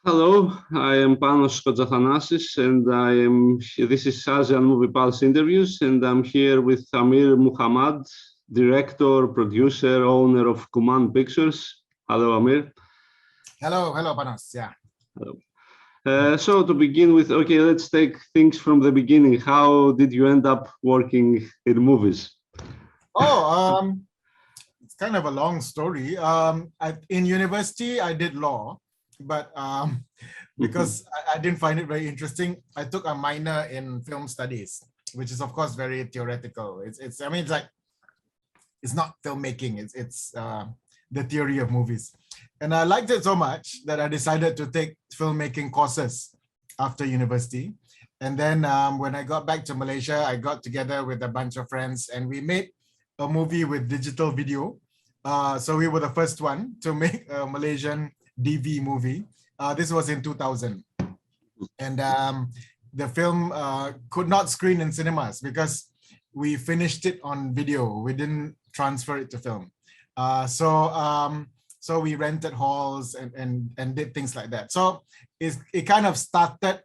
Hello, I am Panos Kotzathanasis, and this is Asian Movie Pulse Interviews, and I'm here with Amir Muhammad, director, producer, owner of Kuman Pictures. Hello, Amir. Hello, Panos. Yeah. Hello. So to begin with, okay, let's take things from the beginning. How did you end up working in movies? It's kind of a long story. In university, I did law, but because I didn't find it very interesting, I took a minor in film studies, which is of course very theoretical. It's not filmmaking. It's the theory of movies, and I liked it so much that I decided to take filmmaking courses after university. And then when I got back to Malaysia, I got together with a bunch of friends and we made a movie with digital video. So we were the first one to make a Malaysian DV movie. This was in 2000. And the film could not screen in cinemas because we finished it on video. We didn't transfer it to film. So we rented halls and did things like that. So it kind of started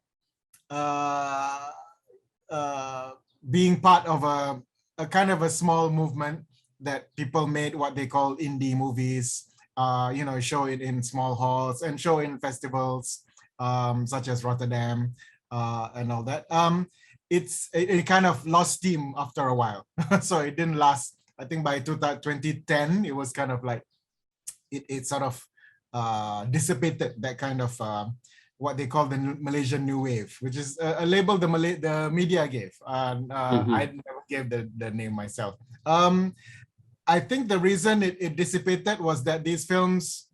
being part of a kind of a small movement that people made what they call indie movies, show it in small halls and show in festivals such as Rotterdam and all that. It kind of lost steam after a while. So it didn't last. I think by 2010, it was kind of like, it sort of dissipated, that kind of what they call the Malaysian New Wave, which is a label the media gave. I never gave the name myself. I think the reason it dissipated was that these films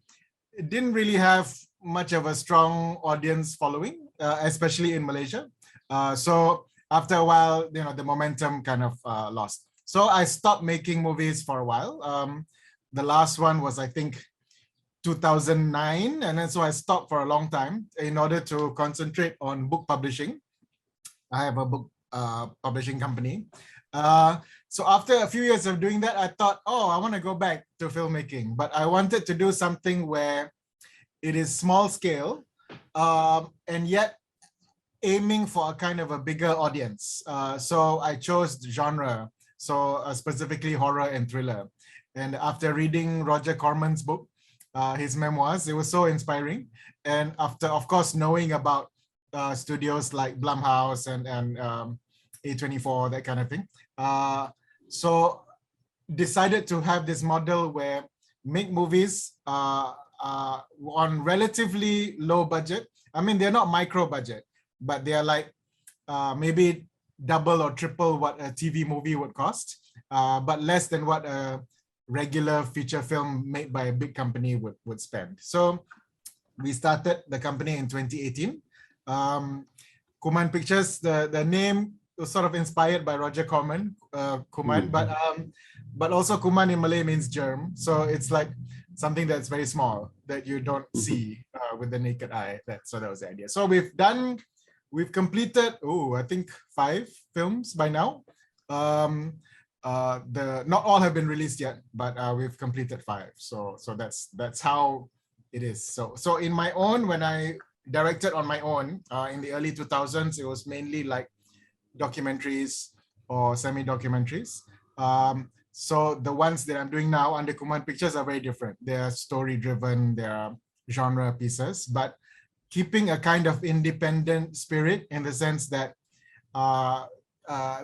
didn't really have much of a strong audience following, especially in Malaysia. So after a while, the momentum kind of lost. So I stopped making movies for a while. The last one was, I think, 2009, and then so I stopped for a long time in order to concentrate on book publishing. I have a book publishing company. So after a few years of doing that, I thought, I want to go back to filmmaking, but I wanted to do something where it is small scale and yet aiming for a kind of a bigger audience. So I chose the genre, so specifically horror and thriller. And after reading Roger Corman's book, his memoirs, it was so inspiring. And after, of course, knowing about studios like Blumhouse and A24, that kind of thing, so decided to have this model where make movies on relatively low budget. I mean, they're not micro budget, but they are like maybe double or triple what a TV movie would cost, but less than what a regular feature film made by a big company would spend. So we started the company in 2018. Kuman Pictures, the name was sort of inspired by Roger Corman, Kuman, but also Kuman in Malay means germ. So it's like something that's very small that you don't see with the naked eye. That was the idea. So we've completed, I think 5 films by now. Not all have been released yet, but we've completed 5. So that's how it is. So in my own, when I directed on my own in the early 2000s, it was mainly like documentaries or semi-documentaries. So the ones that I'm doing now under Kuman Pictures are very different. They are story-driven, they are genre pieces, but keeping a kind of independent spirit in the sense that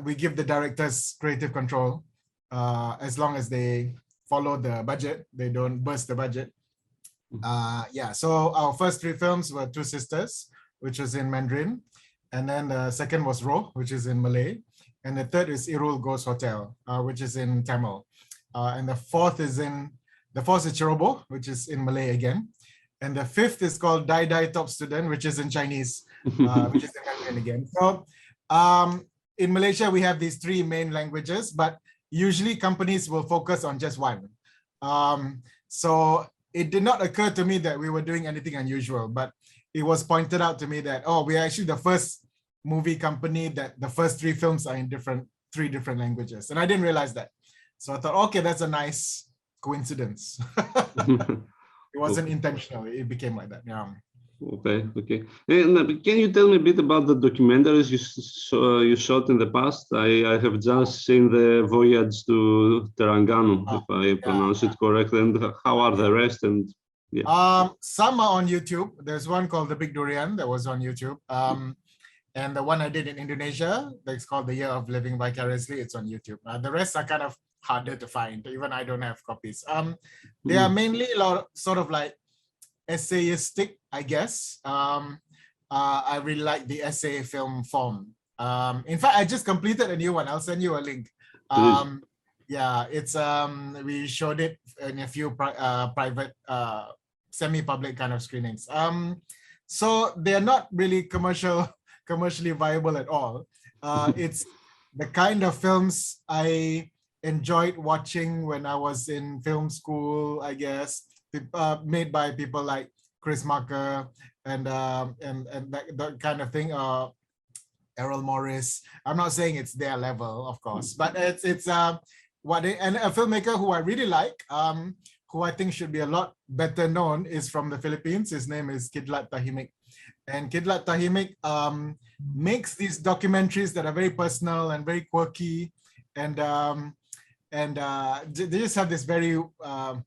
we give the directors creative control as long as they follow the budget, they don't burst the budget. So our first 3 films were Two Sisters, which was in Mandarin, and then the second was Roh, which is in Malay, and the third is Irul Ghost Hotel, which is in Tamil, and the fourth is Ceroboh, which is in Malay again, and the 5th is called Dai Dai Top Student, which is in Chinese, which is in Mandarin again. So in Malaysia, we have these 3 main languages, but usually companies will focus on just one. So it did not occur to me that we were doing anything unusual, but it was pointed out to me that, we're actually the first movie company that the first 3 films are in 3 different languages. And I didn't realize that. So I thought, okay, that's a nice coincidence. It wasn't intentional. It became like that. Yeah. Okay, okay. And can you tell me a bit about the documentaries you shot in the past? I have just seen the Voyage to Terengganu, if I pronounce it correctly. And how are the rest? And yeah. Some are on YouTube. There's one called The Big Durian that was on YouTube. And the one I did in Indonesia, that's called The Year of Living Vicariously, it's on YouTube. The rest are kind of harder to find. Even I don't have copies. They are mainly a lot, sort of like essayistic, I guess. I really like the essay film form. In fact, I just completed a new one. I'll send you a link. Yeah, it's we showed it in a few private, semi-public kind of screenings. So they're not really commercially viable at all. It's the kind of films I enjoyed watching when I was in film school, I guess, made by people like Chris Marker and that kind of thing. Errol Morris. I'm not saying it's their level, of course, but it's and a filmmaker who I really like, who I think should be a lot better known, is from the Philippines. His name is Kidlat Tahimik. And Kidlat Tahimik makes these documentaries that are very personal and very quirky, and they just have this very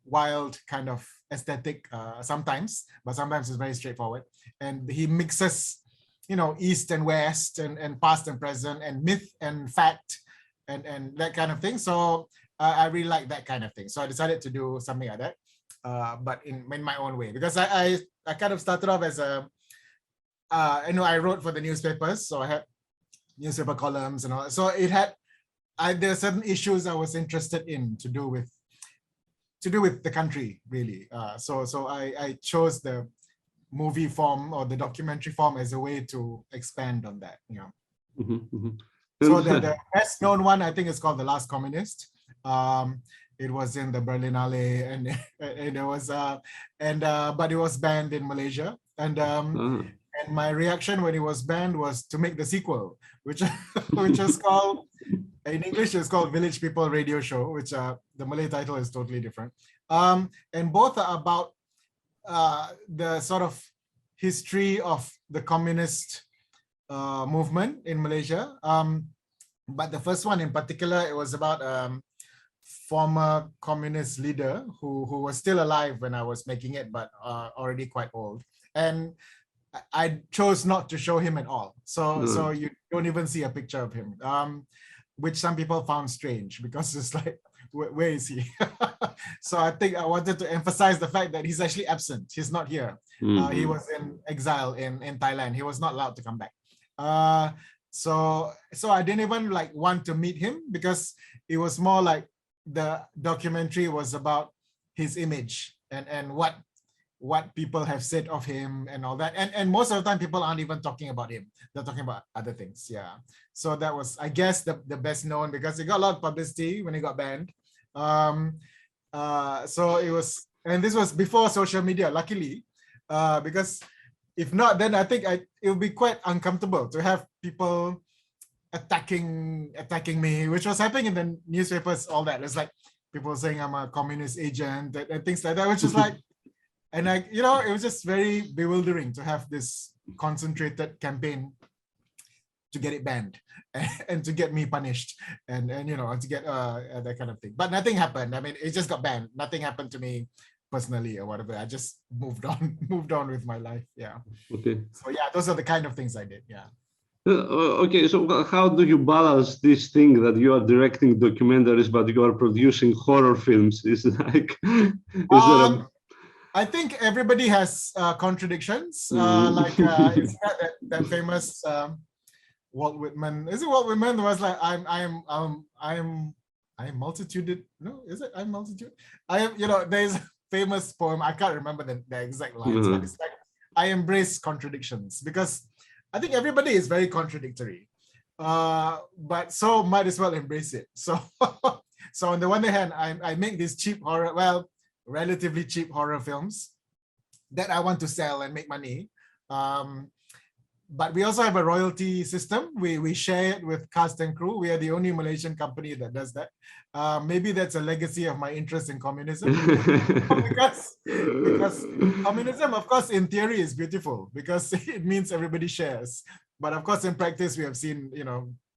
wild kind of aesthetic sometimes, but sometimes it's very straightforward. And he mixes, you know, East and West and past and present and myth and fact and that kind of thing. So I really like that kind of thing. So I decided to do something like that, but in my own way, because I kind of started off as a, you know, I wrote for the newspapers, so I had newspaper columns and all. So it had, there are certain issues I was interested in to do with the country, really. So I chose the movie form or the documentary form as a way to expand on that. You know. So the best known one, I think, is called The Last Communist. It was in the Berlinale, and it was but it was banned in Malaysia. And my reaction when it was banned was to make the sequel, which was called, in English, it's called Village People Radio Show, which the Malay title is totally different. And both are about the sort of history of the communist movement in Malaysia. But the first one in particular, it was about former communist leader who was still alive when I was making it, but already quite old. And I chose not to show him at all. So you don't even see a picture of him, which some people found strange, because it's like, where is he? So I think I wanted to emphasize the fact that he's actually absent. He's not here. He was in exile in Thailand. He was not allowed to come back. So I didn't even like want to meet him, because it was more like the documentary was about his image and what people have said of him and all that. And most of the time people aren't even talking about him. They're talking about other things. Yeah. So that was, I guess, the best known, because it got a lot of publicity when it got banned. So it was, and this was before social media, luckily, because if not, then I think it would be quite uncomfortable to have people attacking me, which was happening in the newspapers, all that. It's like people saying I'm a communist agent and things like that, which is like, and you know, it was just very bewildering to have this concentrated campaign to get it banned and to get me punished and you know, to get that kind of thing. But nothing happened. I mean, it just got banned. Nothing happened to me personally or whatever. I just moved on with my life. Yeah. Okay. So yeah, those are the kind of things I did. Yeah. Okay, so how do you balance this thing that you are directing documentaries but you are producing horror films? Is like, I think everybody has contradictions. Like it's that famous Walt Whitman. Is it Walt Whitman? Who was like, I am multitude. No, is it I'm multitude? I am. You know, there's a famous poem. I can't remember the exact lines, but it's like, I embrace contradictions, because I think everybody is very contradictory. But so might as well embrace it. So so on the one hand, I make these cheap horror, well, relatively cheap horror films that I want to sell and make money. but we also have a royalty system. We share it with cast and crew. We are the only Malaysian company that does that. Maybe that's a legacy of my interest in communism. because communism, of course, in theory is beautiful because it means everybody shares. But of course, in practice, we have seen,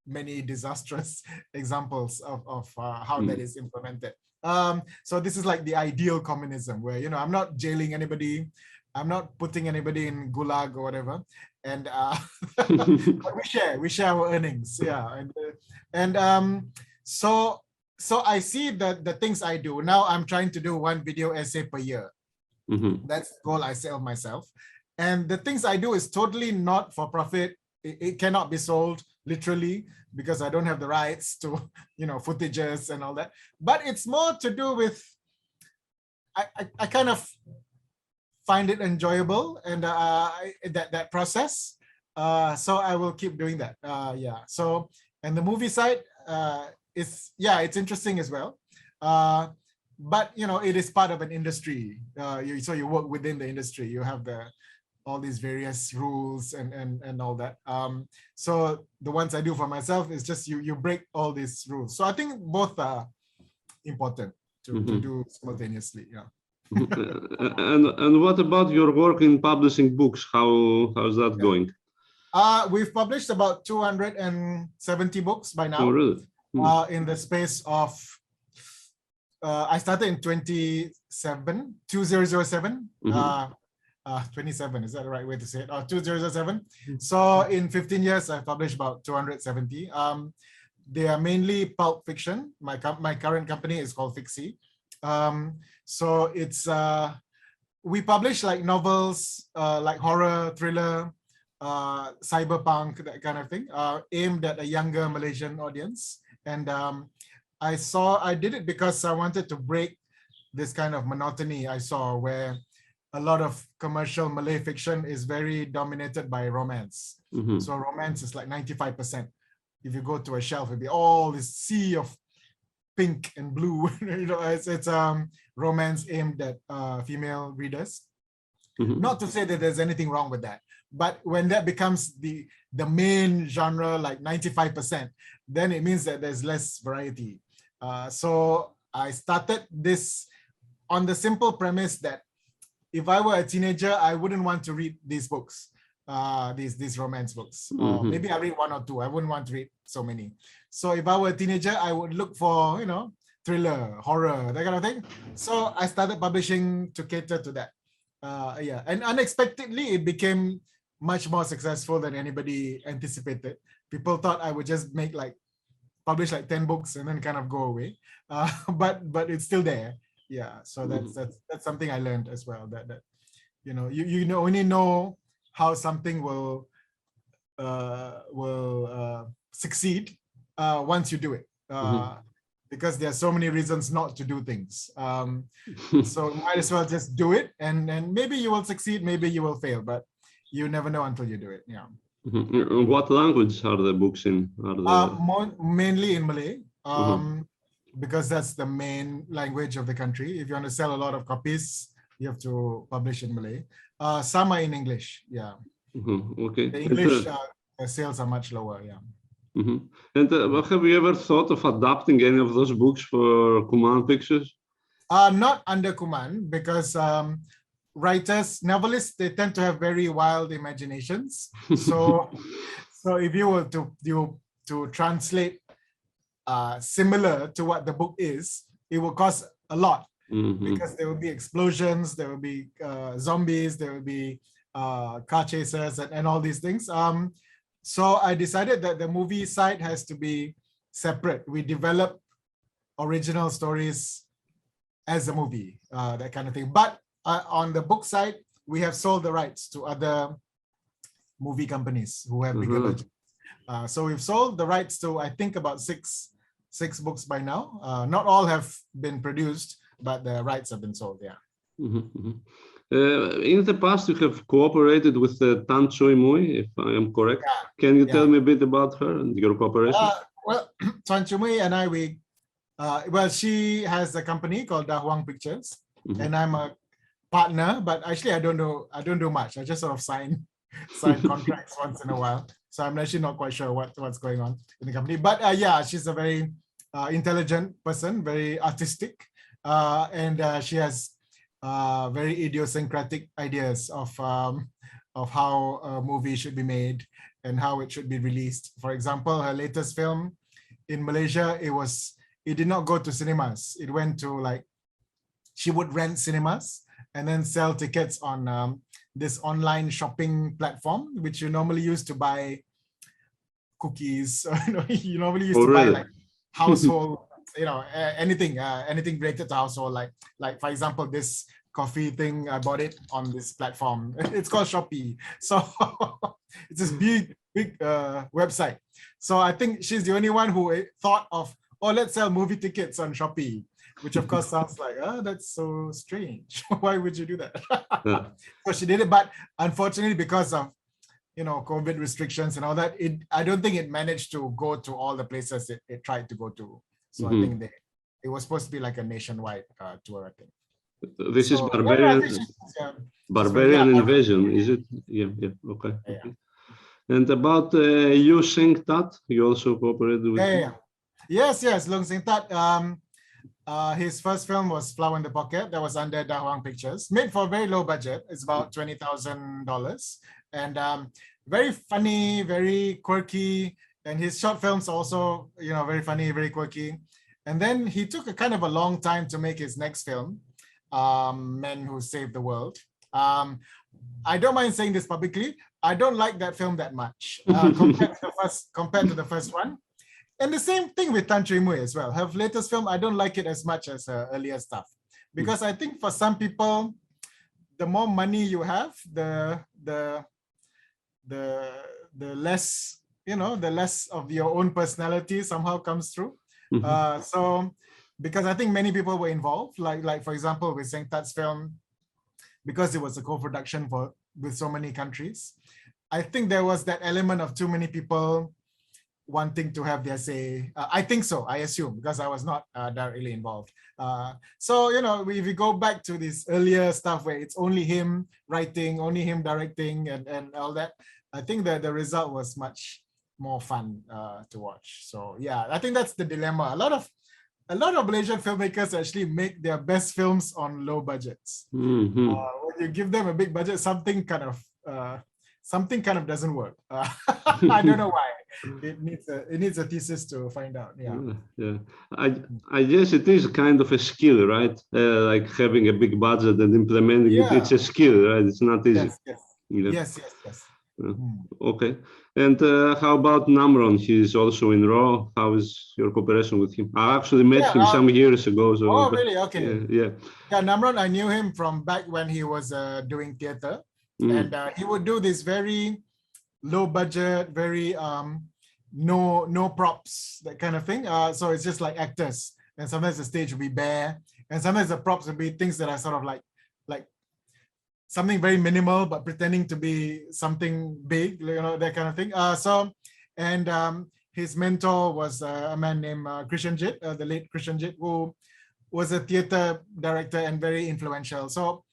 many disastrous examples of how that is implemented. So this is like the ideal communism where, I'm not jailing anybody. I'm not putting anybody in gulag or whatever. And but we share our earnings. Yeah. So I see that the things I do now, I'm trying to do one video essay per year. That's the goal I set of myself. And the things I do is totally not for profit. It cannot be sold literally because I don't have the rights to, footages and all that. But it's more to do with, I kind of find it enjoyable and that process. So I will keep doing that. Yeah. So, and the movie side it's interesting as well. But it is part of an industry. So you work within the industry. You have all these various rules and all that. So the ones I do for myself is just you break all these rules. So I think both are important to do simultaneously. Yeah. And what about your work in publishing books? How's that going? We've published about 270 books by now. Oh, really? In the space of I started in 2007. 27, is that the right way to say it? 2007. So in 15 years, I've published about 270. They are mainly pulp fiction. My current company is called Fixie. So it's we publish like novels, like horror, thriller, cyberpunk, that kind of thing, aimed at a younger Malaysian audience. And I did it because I wanted to break this kind of monotony I saw where a lot of commercial Malay fiction is very dominated by romance. So romance is like 95%. If you go to a shelf, it'll be all this sea of pink and blue. It's romance aimed at female readers. Not to say that there's anything wrong with that, but when that becomes the main genre, like 95%, then it means that there's less variety. So I started this on the simple premise that if I were a teenager, I wouldn't want to read these books, these romance books. Or maybe I read one or two. I wouldn't want to read so many. So if I were a teenager, I would look for, thriller, horror, that kind of thing. So I started publishing to cater to that. And unexpectedly, it became much more successful than anybody anticipated. People thought I would just publish like 10 books and then kind of go away. But it's still there. Yeah, so that's something I learned as well. That you only know how something will succeed once you do it, because there are so many reasons not to do things. So might as well just do it, and maybe you will succeed, maybe you will fail, but you never know until you do it. Yeah. What language are the books in? Mainly in Malay. Because that's the main language of the country. If you want to sell a lot of copies, you have to publish in Malay. Some are in English, yeah. Okay. The English sales are much lower, yeah. And have you ever thought of adapting any of those books for Kuman Pictures? Not under Kuman, because writers, novelists, they tend to have very wild imaginations. So if you were to translate similar to what the book is, it will cost a lot, because there will be explosions, there will be zombies, there will be car chasers and all these things. So I decided that the movie side has to be separate. We develop original stories as a movie, that kind of thing. But on the book side, we have sold the rights to other movie companies who have bigger budgets. So we've sold the rights to, I think, about six books by now. Not all have been produced, but the rights have been sold, yeah. In the past, you have cooperated with Tan Chee Meng, if I am correct. Yeah. Can you tell me a bit about her and your cooperation? Well, Tan Chee Meng and I, she has a company called Kuman Pictures, and I'm a partner, but actually I don't do much. I just sort of sign sign contracts once in a while. So I'm actually not quite sure what's going on in the company. But yeah, she's a very intelligent person, very artistic, and she has very idiosyncratic ideas of how a movie should be made and how it should be released. For example, her latest film in Malaysia, it did not go to cinemas. It went to like, she would rent cinemas and then sell tickets on this online shopping platform, which you normally use to buy cookies. You normally used to buy like household, anything related to household. Like for example, this coffee thing, I bought it on this platform. It's called Shopee. So it's this big website. So I think she's the only one who thought of, let's sell movie tickets on Shopee, which of course sounds like, that's so strange. Why would you do that? So she did it, but unfortunately, because of COVID restrictions and all that, I don't think it managed to go to all the places it tried to go to. So I think it was supposed to be like a nationwide tour, I think. This is Barbarian. Barbarian Invasion, is it? Yeah, okay. Yeah. Okay. And about you, Seng Tat, you also cooperated with him? Yes, Leung Seng Tat. His first film was Flower in the Pocket. That was under Kuman Pictures. Made for a very low budget. It's about $20,000. And very funny, very quirky. And his short films also, very funny, very quirky. And then he took a kind of a long time to make his next film, Men Who Saved the World. I don't mind saying this publicly. I don't like that film that much compared to the first one. And the same thing with Tan Chee Meng as well. Her latest film, I don't like it as much as her earlier stuff, because I think for some people, the more money you have, the less, the less of your own personality somehow comes through. So because I think many people were involved, like for example with Seng Tat's film, because it was a co-production with so many countries, I think there was that element of too many people wanting to have their say. I think so, I assume, because I was not directly involved. So, if you go back to this earlier stuff where it's only him writing, only him directing and all that, I think that the result was much more fun to watch. So yeah, I think that's the dilemma. A lot of Malaysian filmmakers actually make their best films on low budgets. When you give them a big budget, something kind of doesn't work. I don't know why. It needs a thesis to find out. Yeah. I guess it is kind of a skill, right? Like having a big budget and implementing it. It's a skill, right? It's not easy. Yes. Okay. And how about Namron? He's also in RAW. How is your cooperation with him? I actually met him some years ago. So, really? Okay. Yeah, Namron, I knew him from back when he was doing theater. And he would do this very low budget, very no props, that kind of thing. So it's just like actors. And sometimes the stage will be bare. And sometimes the props will be things that are sort of like something very minimal, but pretending to be something big, that kind of thing. His mentor was a man named Christian Jit, the late Christian Jit, who was a theater director and very influential. So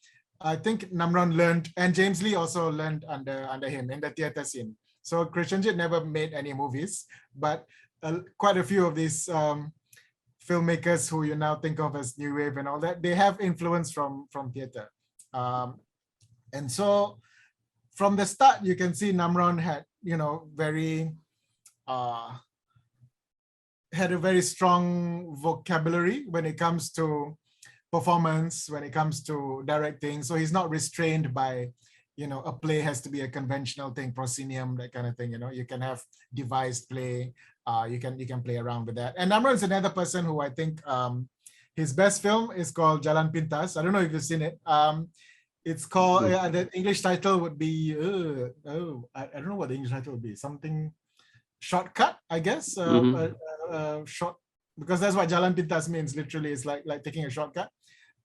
I think Namron learned, and James Lee also learned under him in the theater scene. So Christian Jit never made any movies, but quite a few of these filmmakers who you now think of as New Wave and all that, they have influence from theater. And so from the start, you can see Namron had, had a very strong vocabulary when it comes to performance, when it comes to directing. So he's not restrained by, a play has to be a conventional thing, proscenium, that kind of thing. You can have devised play. You can play around with that. And Namron is another person who I think his best film is called Jalan Pintas. I don't know if you've seen it. It's called, the English title would be, I don't know what the English title would be. Something shortcut, I guess. Short, because that's what Jalan Pintas means. Literally, it's like taking a shortcut.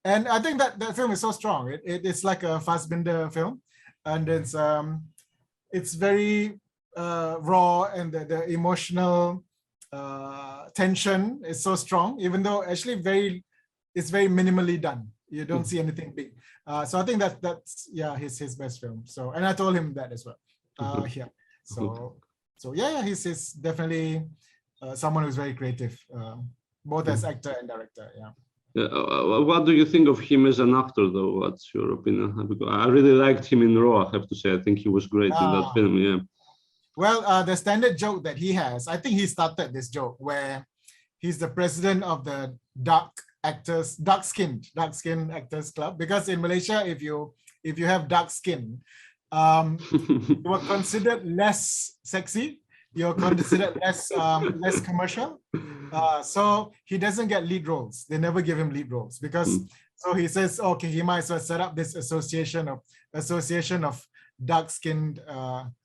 And I think that film is so strong. It's like a Fassbinder film, and it's very raw, and the emotional tension is so strong. Even though actually it's very minimally done. You don't see anything big. So I think that's yeah, his best film. So, and I told him that as well. Yeah. So yeah, he's definitely someone who's very creative, both as actor and director. Yeah. What do you think of him as an actor, though? What's your opinion? Because I really liked him in Raw, I have to say. I think he was great in that film, yeah. Well, the standard joke that he has, I think he started this joke where he's the president of the dark-skinned actors club. Because in Malaysia, if you have dark skin, you are considered less sexy. You're considered less commercial. So he doesn't get lead roles. They never give him lead roles because so he says, okay, he might as well set up this association of dark-skinned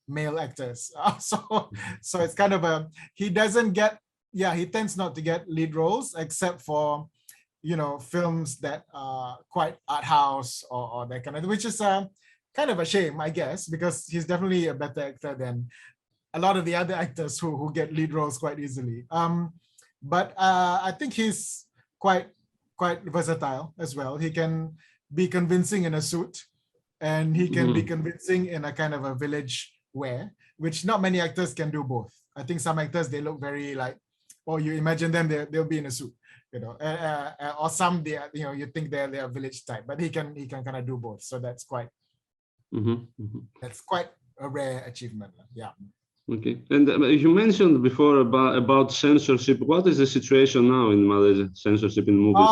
male actors. So it's kind of he doesn't get, he tends not to get lead roles except for, films that are quite art house or that kind of, which is kind of a shame, I guess, because he's definitely a better actor than a lot of the other actors who get lead roles quite easily. But I think he's quite versatile as well. He can be convincing in a suit, and he can be convincing in a kind of a village wear, which not many actors can do both. I think some actors, they look very like, you imagine them, they'll be in a suit, or some you think they're village type, but he can kind of do both. So that's quite that's quite a rare achievement. Yeah. Okay, and you mentioned before about censorship. What is the situation now in Malaysia? Censorship in movies.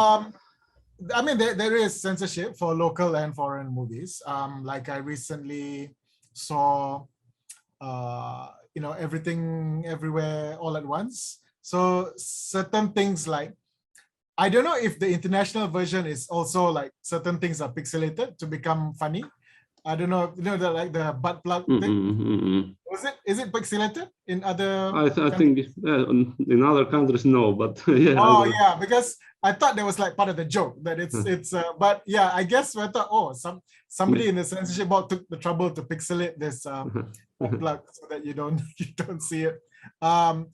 I mean, there is censorship for local and foreign movies. Like I recently saw, Everything Everywhere All at Once. So certain things like, I don't know if the international version is also like certain things are pixelated to become funny. I don't know, like the butt plug thing. Is it pixelated in other? I think in other countries no, but yeah. Oh yeah, because I thought that was like part of the joke that it's. But yeah, I guess I thought somebody in the censorship board took the trouble to pixelate this butt plug so that you don't see it. And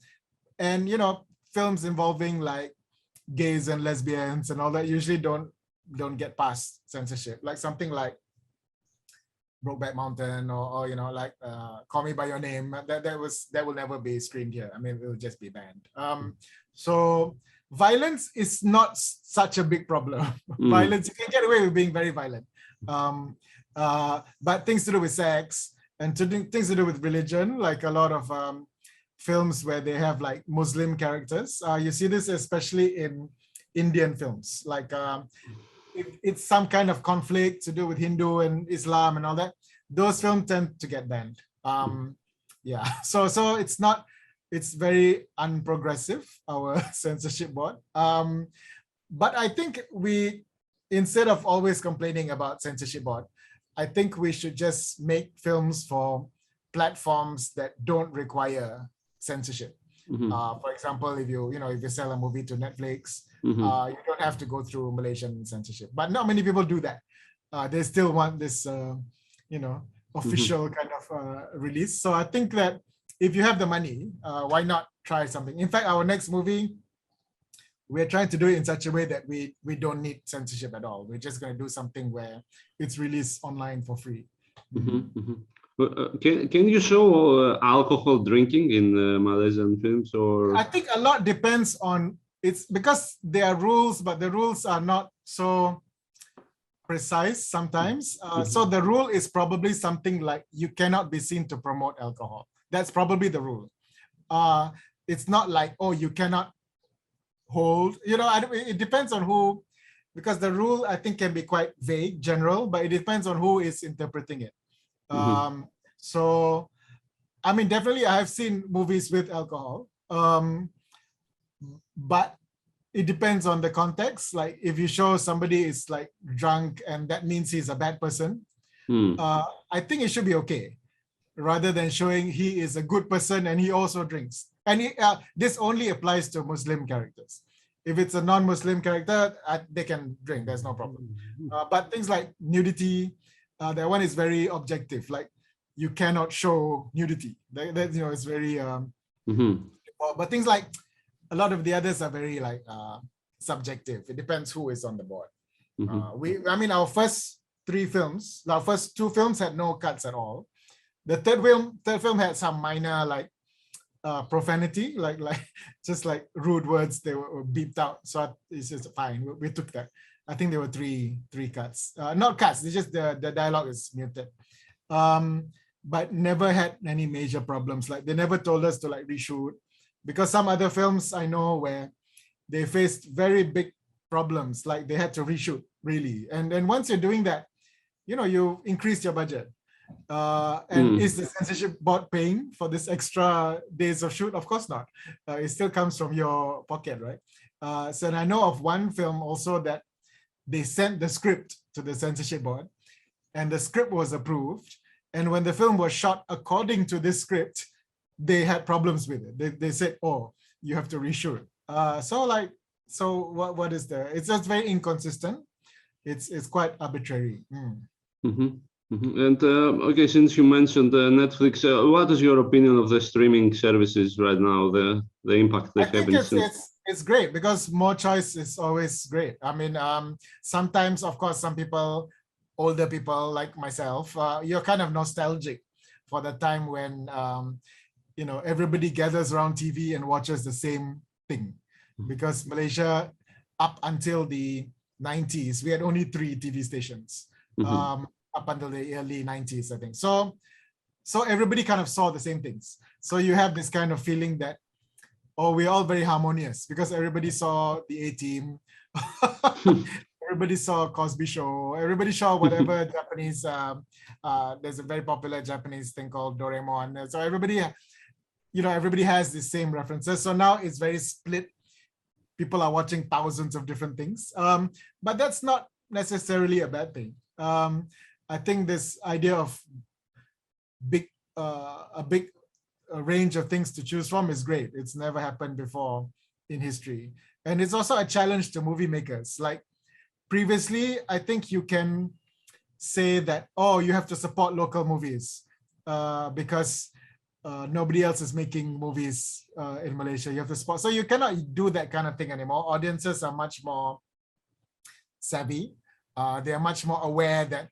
films involving like gays and lesbians and all that usually don't get past censorship. Like something like Brokeback Mountain or like Call Me by Your Name, that will never be screened here. I mean, it will just be banned. So violence is not such a big problem. Violence, you can get away with being very violent. But things to do with sex and things to do with religion, like a lot of films where they have like Muslim characters. You see this especially in Indian films, like it's some kind of conflict to do with Hindu and Islam and all that. Those films tend to get banned. Yeah, so it's very unprogressive, our censorship board. But I think instead of always complaining about censorship board, I think we should just make films for platforms that don't require censorship. For example, if you sell a movie to Netflix, you don't have to go through Malaysian censorship. But not many people do that. They still want this, official kind of release. So I think that if you have the money, why not try something? In fact, our next movie, we're trying to do it in such a way that we don't need censorship at all. We're just going to do something where it's released online for free. Can you show alcohol drinking in Malaysian films? Or I think a lot depends on it's because there are rules, but the rules are not so precise sometimes. So the rule is probably something like you cannot be seen to promote alcohol. That's probably the rule. It's not like, you cannot hold, it depends on who, because the rule I think can be quite vague, general, but it depends on who is interpreting it. So, I mean, definitely I have seen movies with alcohol, but it depends on the context. Like if you show somebody is like drunk and that means he's a bad person, I think it should be okay, rather than showing he is a good person and he also drinks. And this only applies to Muslim characters. If it's a non-Muslim character, they can drink, there's no problem. But things like nudity, that one is very objective. Like you cannot show nudity. That it's very. But things like a lot of the others are very like subjective. It depends who is on the board. Our first three films, the first two films had no cuts at all. The third film had some minor like profanity, like just like rude words, they were beeped out. So it's just fine. We took that. I think there were three cuts. Not cuts, it's just the dialogue is muted. But never had any major problems. Like they never told us to like reshoot, because some other films I know where they faced very big problems, like they had to reshoot really. And then once you're doing that, you know, you increase your budget. And is the censorship board paying for this extra days of shoot? Of course not. It still comes from your pocket, right? So I know of one film also that they sent the script to the censorship board, and the script was approved. And when the film was shot according to this script, they had problems with it. They said, "Oh, you have to reshoot." So what is the? It's just very inconsistent. It's quite arbitrary. And okay, since you mentioned Netflix, what is your opinion of the streaming services right now? The impact they have in it's great, because more choice is always great. I mean, sometimes, of course, some people, older people like myself, you're kind of nostalgic for the time when you know, everybody gathers around TV and watches the same thing. Because Malaysia, up until the 90s, we had only 3 TV stations. Up until the early 90s, I think. So everybody kind of saw the same things. So you have this kind of feeling that, oh, we're all very harmonious, because everybody saw the A-Team, everybody saw Cosby Show, everybody saw whatever Japanese, there's a very popular Japanese thing called Doraemon. So everybody, you know, everybody has the same references. So now it's very split. People are watching thousands of different things. But that's not necessarily a bad thing. I think this idea of a big range of things to choose from is great. It's never happened before in history. And it's also a challenge to movie makers. Like previously, I think you can say that, oh, you have to support local movies because nobody else is making movies in Malaysia. You have to support. So you cannot do that kind of thing anymore. Audiences are much more savvy. They are much more aware that,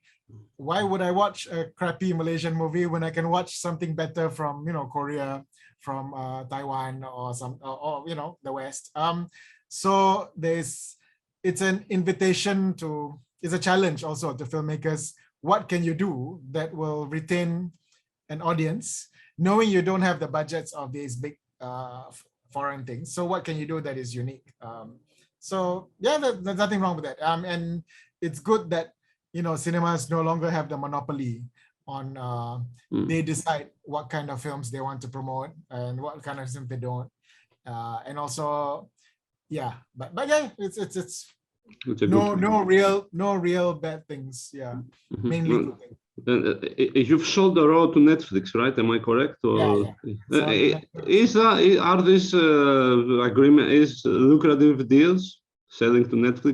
why would I watch a crappy Malaysian movie when I can watch something better from, you know, Korea, from Taiwan, or or you know, the West. So it's an invitation to, it's a challenge also to filmmakers. What can you do that will retain an audience, knowing you don't have the budgets of these big foreign things? So what can you do that is unique? So yeah, there's nothing wrong with that. And it's good that, you know, cinemas no longer have the monopoly on, they decide what kind of films they want to promote and what kind of films they don't. And also, yeah, but yeah, it's no real bad things. Yeah, mainly good things. You've sold the role to Netflix, right? Am I correct? Or are these lucrative deals selling to Netflix?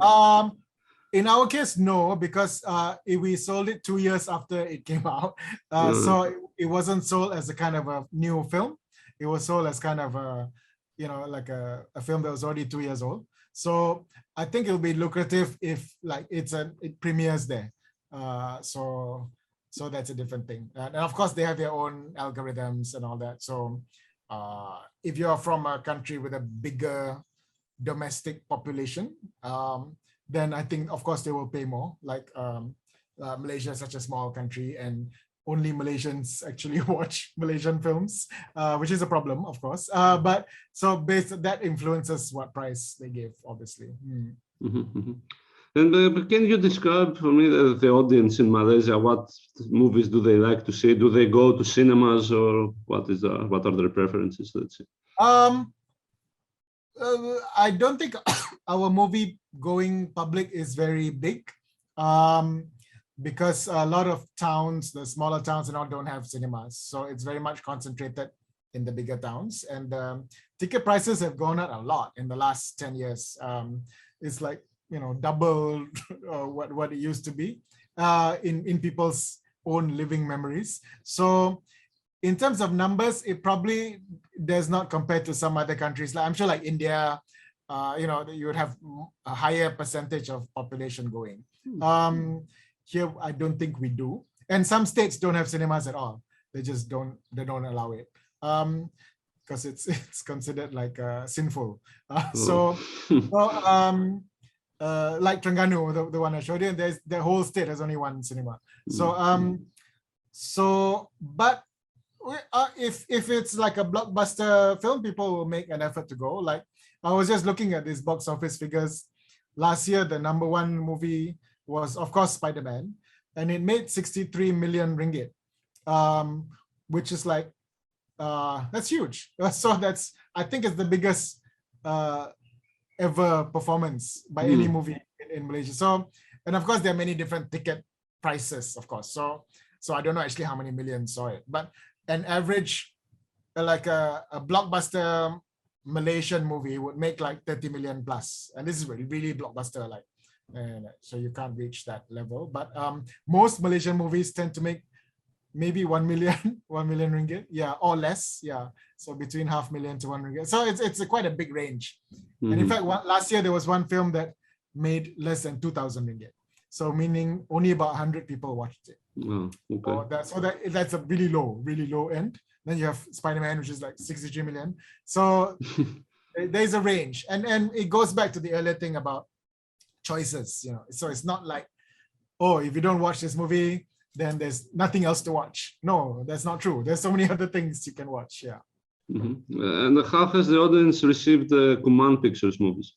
In our case, no, because we sold it 2 years after it came out. So it wasn't sold as a kind of a new film. It was sold as kind of a, you know, like a film that was already 2 years old. So I think it'll be lucrative if like it premieres there. So that's a different thing. And of course they have their own algorithms and all that. So if you're from a country with a bigger domestic population, then I think, of course, they will pay more. Like Malaysia is such a small country, and only Malaysians actually watch Malaysian films, which is a problem, of course. But so that influences what price they give, obviously. And can you describe for me the audience in Malaysia? What movies do they like to see? Do they go to cinemas, or what are their preferences? Let's see. I don't think our movie going public is very big, because a lot of towns, the smaller towns and all, don't have cinemas. So it's very much concentrated in the bigger towns. And ticket prices have gone up a lot in the last 10 years. It's like, you know, double what it used to be in people's own living memories. So in terms of numbers, it probably does not compare to some other countries. Like I'm sure like India, you know, you would have a higher percentage of population going. Here, I don't think we do. And some states don't have cinemas at all. They just don't allow it. Because it's considered like sinful. Like Terengganu, the one I showed you, there's the whole state has only one cinema. But if it's like a blockbuster film, people will make an effort to go. Like I was just looking at these box office figures. Last year, the #1 movie was, of course, Spider-Man, and it made 63 million ringgit, which is like, that's huge. So I think it's the biggest ever performance by any movie in Malaysia. So, and of course, there are many different ticket prices, of course. So I don't know actually how many millions saw it, but an average, like a blockbuster Malaysian movie would make like 30 million plus. And this is really blockbuster, like, so you can't reach that level. But most Malaysian movies tend to make maybe 1 million, 1 million ringgit, yeah, or less, yeah. So between 500,000 to 1 ringgit. So it's quite a big range. And in fact, last year there was one film that made less than 2,000 ringgit. So meaning only about 100 people watched it. Oh, okay. So that's a really low end. Then you have Spider-Man, which is like 63 million. So there's a range, and it goes back to the earlier thing about choices. So it's not like, oh, if you don't watch this movie, then there's nothing else to watch. No, that's not true. There's so many other things you can watch. Yeah. And how has the audience received the Kuman Pictures movies?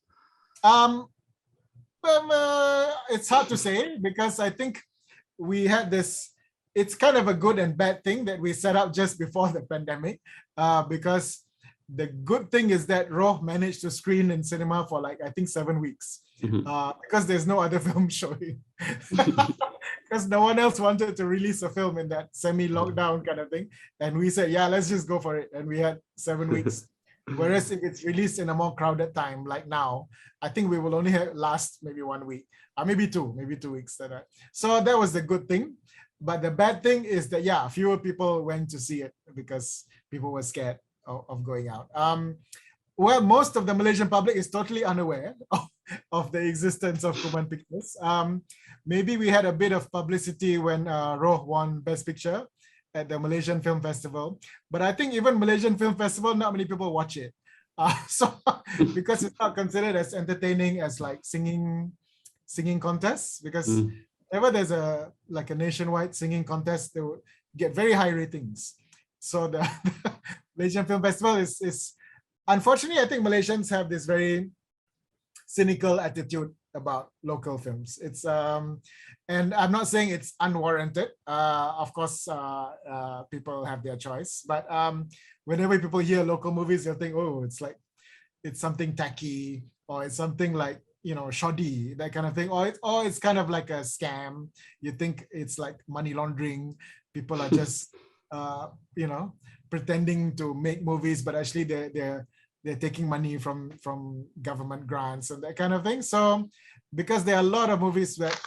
It's hard to say, because I think we had this, it's kind of a good and bad thing that we set up just before the pandemic, because the good thing is that Roh managed to screen in cinema for like, I think 7 weeks, because there's no other film showing. Because no one else wanted to release a film in that semi-lockdown kind of thing. And we said, yeah, let's just go for it. And we had 7 weeks. Whereas if it's released in a more crowded time, like now, I think we will only last maybe 1 week, or maybe 2 weeks. So that was the good thing. But the bad thing is that, yeah, fewer people went to see it because people were scared of going out. Well, most of the Malaysian public is totally unaware of the existence of Kuman Pictures. Maybe we had a bit of publicity when Roh won Best Picture at the Malaysian Film Festival. But I think even Malaysian Film Festival, not many people watch it. So because it's not considered as entertaining as like singing contests, because whenever there's a nationwide singing contest, they will get very high ratings. So the Malaysian Film Festival is unfortunately, I think Malaysians have this very cynical attitude about local films. It's and I'm not saying it's unwarranted. Of course, people have their choice, but whenever people hear local movies, they'll think, oh, it's something tacky, or it's something like, shoddy, that kind of thing, or it's kind of like a scam. You think it's like money laundering. People are just pretending to make movies, but actually they're taking money from government grants and that kind of thing. So because there are a lot of movies that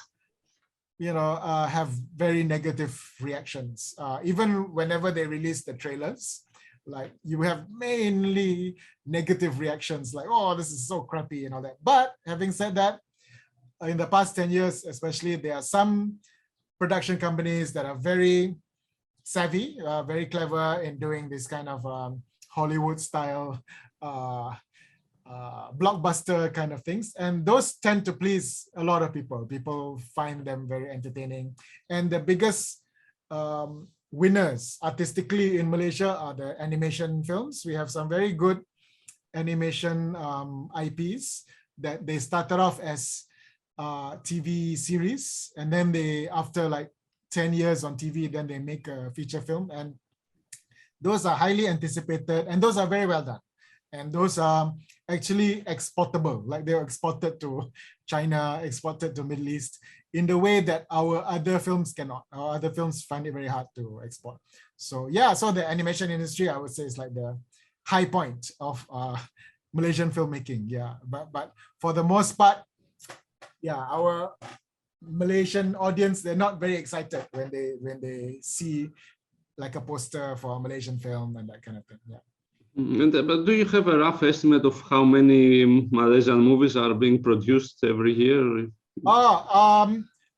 have very negative reactions, even whenever they release the trailers, like you have mainly negative reactions, like, oh, this is so crappy and all that. But having said that, in the past 10 years especially, there are some production companies that are very savvy, very clever in doing this kind of Hollywood style blockbuster kind of things, and those tend to please a lot of people. People find them very entertaining, and the biggest winners artistically in Malaysia are the animation films. We have some very good animation IPs that they started off as TV series, and then they, after like 10 years on TV, then they make a feature film, and those are highly anticipated, and those are very well done. And those are actually exportable, like they were exported to China, exported to Middle East, in the way that our other films cannot. Our other films find it very hard to export. So yeah, so the animation industry, I would say, is like the high point of Malaysian filmmaking. Yeah, but for the most part, yeah, our Malaysian audience, they're not very excited when they see like a poster for a Malaysian film and that kind of thing. Yeah. But do you have a rough estimate of how many Malaysian movies are being produced every year?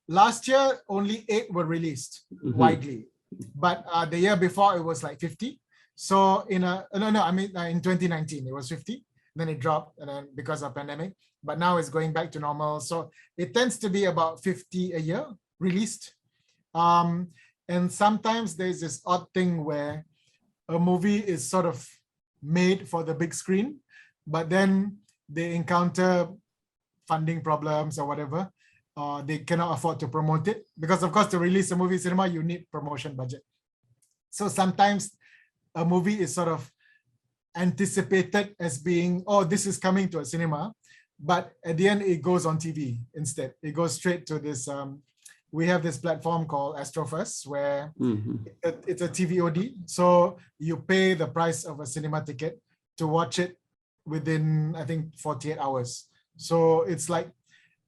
last year only 8 were released widely, but the year before it was like 50. So in in 2019 it was 50, then it dropped, and then because of pandemic, but now it's going back to normal. So it tends to be about 50 a year released. And sometimes there's this odd thing where a movie is sort of made for the big screen, but then they encounter funding problems or whatever. They cannot afford to promote it because, of course, to release a movie in cinema, you need promotion budget. So sometimes a movie is sort of anticipated as being, oh, this is coming to a cinema, but at the end it goes on TV instead. It goes straight to this. We have this platform called Astrofirst where it's a TVOD. So you pay the price of a cinema ticket to watch it within, I think, 48 hours. So it's like,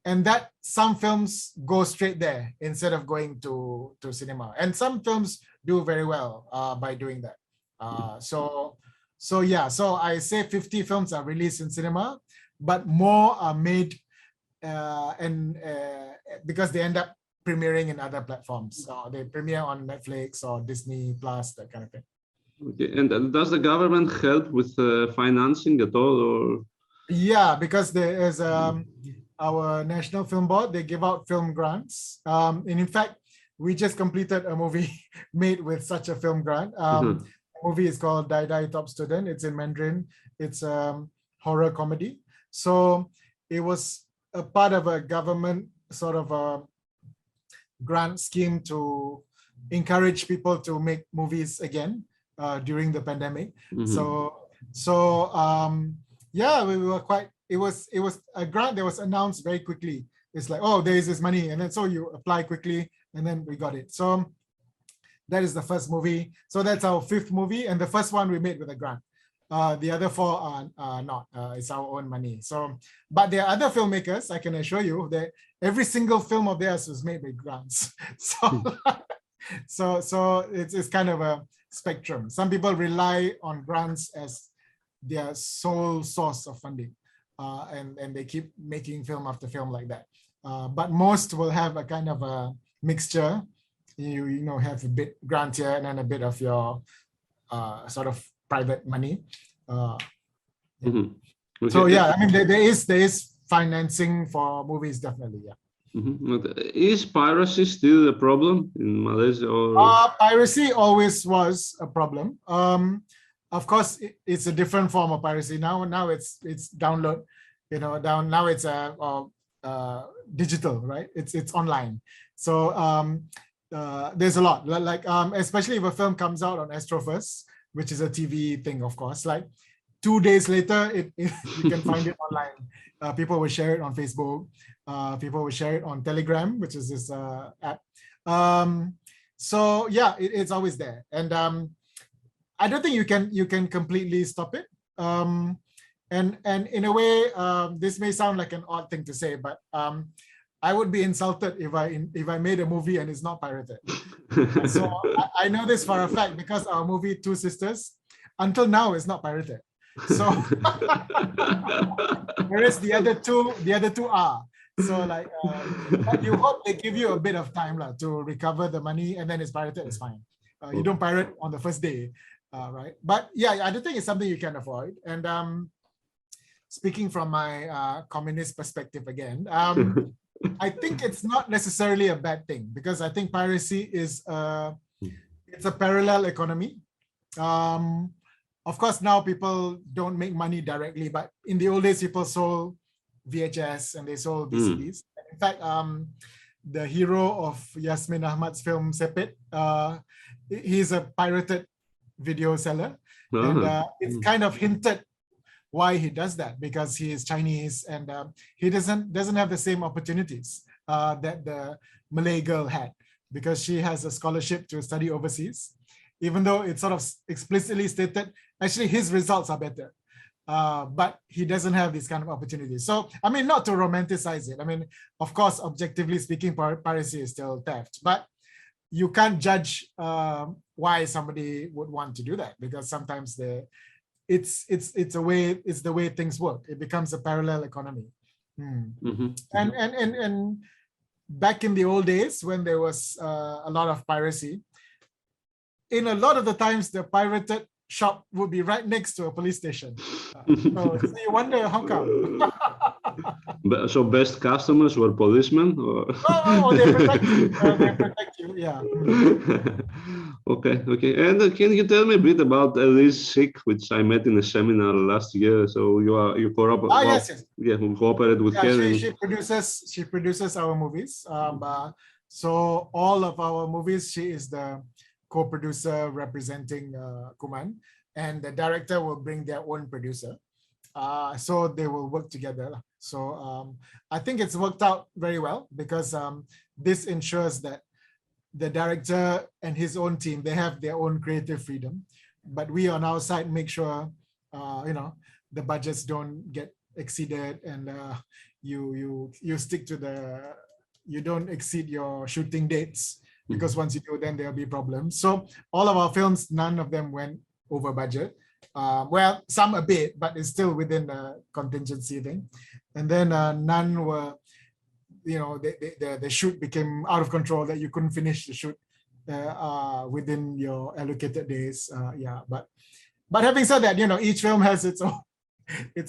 and that some films go straight there instead of going to cinema. And some films do very well by doing that. So I say 50 films are released in cinema, but more are made because they end up premiering in other platforms. So they premiere on Netflix or Disney Plus, that kind of thing. Okay. And does the government help with financing at all, or? Yeah, because there is our National Film Board. They give out film grants. And in fact, we just completed a movie made with such a film grant. The movie is called Dai Dai Top Student. It's in Mandarin. It's a horror comedy. So it was a part of a government sort of a grant scheme to encourage people to make movies again during the pandemic. Yeah, we were quite. It was a grant that was announced very quickly. It's like, oh, there is this money, and then so you apply quickly, and then we got it. So that is the first movie. So that's our 5th movie, and the first one we made with a grant. The other 4 are not. It's our own money. So, but there are other filmmakers. I can assure you that every single film of theirs was made with grants. So it's kind of a spectrum. Some people rely on grants as their sole source of funding, and they keep making film after film like that. But most will have a kind of a mixture. You know, have a bit grant here and then a bit of your sort of private money. Okay. So yeah, I mean there is financing for movies, definitely. Yeah. Is piracy still a problem in Malaysia? Or? Piracy always was a problem. Of course, it's a different form of piracy now. Now it's download. Now it's digital, right? It's online. So there's a lot. Like especially if a film comes out on Astrofirst, which is a TV thing, of course. Like 2 days later, you can find it online. People will share it on Facebook. People will share it on Telegram, which is this app. So yeah, it's always there, and I don't think you can completely stop it. And in a way, this may sound like an odd thing to say, but I would be insulted if I made a movie and it's not pirated. So I know this for a fact because our movie Two Sisters, until now, is not pirated. So whereas the other two are. So like, but you hope they give you a bit of time to recover the money, and then it's pirated, it's fine. You don't pirate on the first day, right? But yeah, I don't think it's something you can avoid. And speaking from my communist perspective again, I think it's not necessarily a bad thing, because I think piracy is it's a parallel economy. Of course, now people don't make money directly, but in the old days, people sold VHS and they sold VCDs. In fact, the hero of Yasmin Ahmad's film Sepet, he's a pirated video seller, and it's kind of hinted why he does that, because he is Chinese and he doesn't have the same opportunities that the Malay girl had, because she has a scholarship to study overseas, even though it's sort of explicitly stated actually his results are better, but he doesn't have these kind of opportunities. So I mean, not to romanticize it, I mean, of course, objectively speaking, piracy is still theft, but you can't judge why somebody would want to do that, because sometimes it's the way things work. It becomes a parallel economy. And back in the old days when there was a lot of piracy, in a lot of the times the pirated shop would be right next to a police station. So you wonder how come. So best customers were policemen? Or? Oh, they protect you. They protect you, yeah. Okay. And can you tell me a bit about Elise Sick, which I met in a seminar last year? So you cooperate? Yes. Yeah, who cooperated with her. She produces our movies. So all of our movies, she is the co-producer representing Kuman, and the director will bring their own producer. So they will work together. So I think it's worked out very well because this ensures that the director and his own team, they have their own creative freedom, but we on our side make sure the budgets don't get exceeded, and you stick to you don't exceed your shooting dates, because once you do, then there'll be problems. So all of our films, none of them went over budget. Well, some a bit, but it's still within the contingency thing. And then none were, the shoot became out of control, that you couldn't finish the shoot within your allocated days. But having said that, each film has its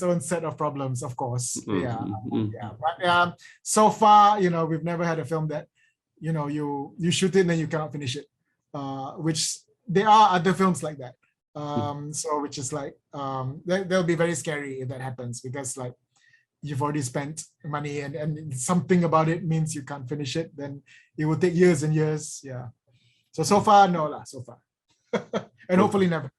own set of problems, of course. But so far, we've never had a film that, you shoot it and then you cannot finish it. Which there are other films like that. So which is like they'll be very scary if that happens, because like you've already spent money and something about it means you can't finish it, then it will take years and years. So far, no so far. And hopefully never.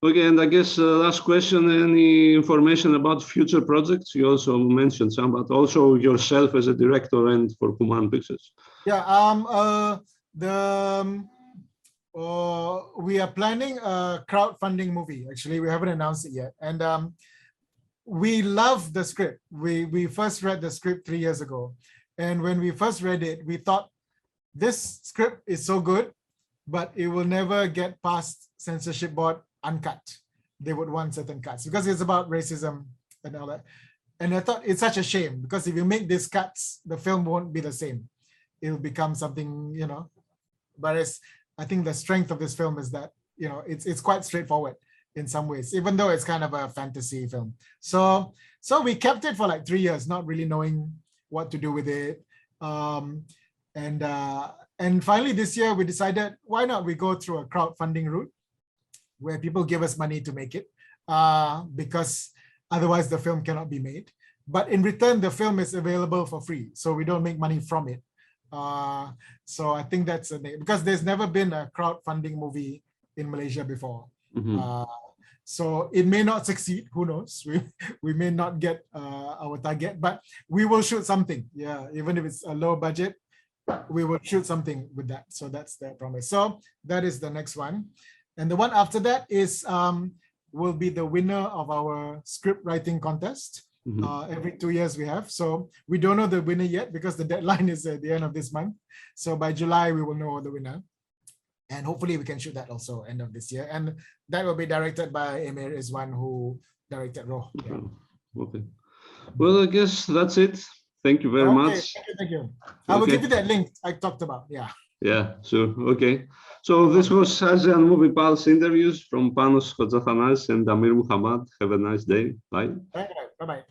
Okay, and I guess last question, any information about future projects? You also mentioned some, but also yourself as a director and for Kuman Pictures. We are planning a crowdfunding movie. Actually, we haven't announced it yet. And we love the script. We first read the script 3 years ago. And when we first read it, we thought this script is so good, but it will never get past censorship board uncut. They would want certain cuts because it's about racism and all that. And I thought it's such a shame, because if you make these cuts, the film won't be the same. It'll become something, whereas I think the strength of this film is that, it's quite straightforward in some ways, even though it's kind of a fantasy film. So we kept it for like 3 years, not really knowing what to do with it. And finally this year we decided, why not we go through a crowdfunding route where people give us money to make it, because otherwise the film cannot be made. But in return, the film is available for free, so we don't make money from it. So I think that's because there's never been a crowdfunding movie in Malaysia before. So it may not succeed, who knows? We may not get our target, but we will shoot something. Even if it's a low budget, we will shoot something with that. So that's the promise. So that is the next one. And the one after that is will be the winner of our script writing contest. Every 2 years we have. So we don't know the winner yet because the deadline is at the end of this month. So by July, we will know the winner. And hopefully we can shoot that also end of this year. And that will be directed by Amir, is one who directed Roh. Okay. Well, I guess that's it. Thank you very much. Thank you. I will give you that link I talked about. Yeah, sure. Okay. So this was Asian Movie Pulse interviews from Panos Kotzathanasis and Amir Muhammad. Have a nice day. Bye. Bye-bye.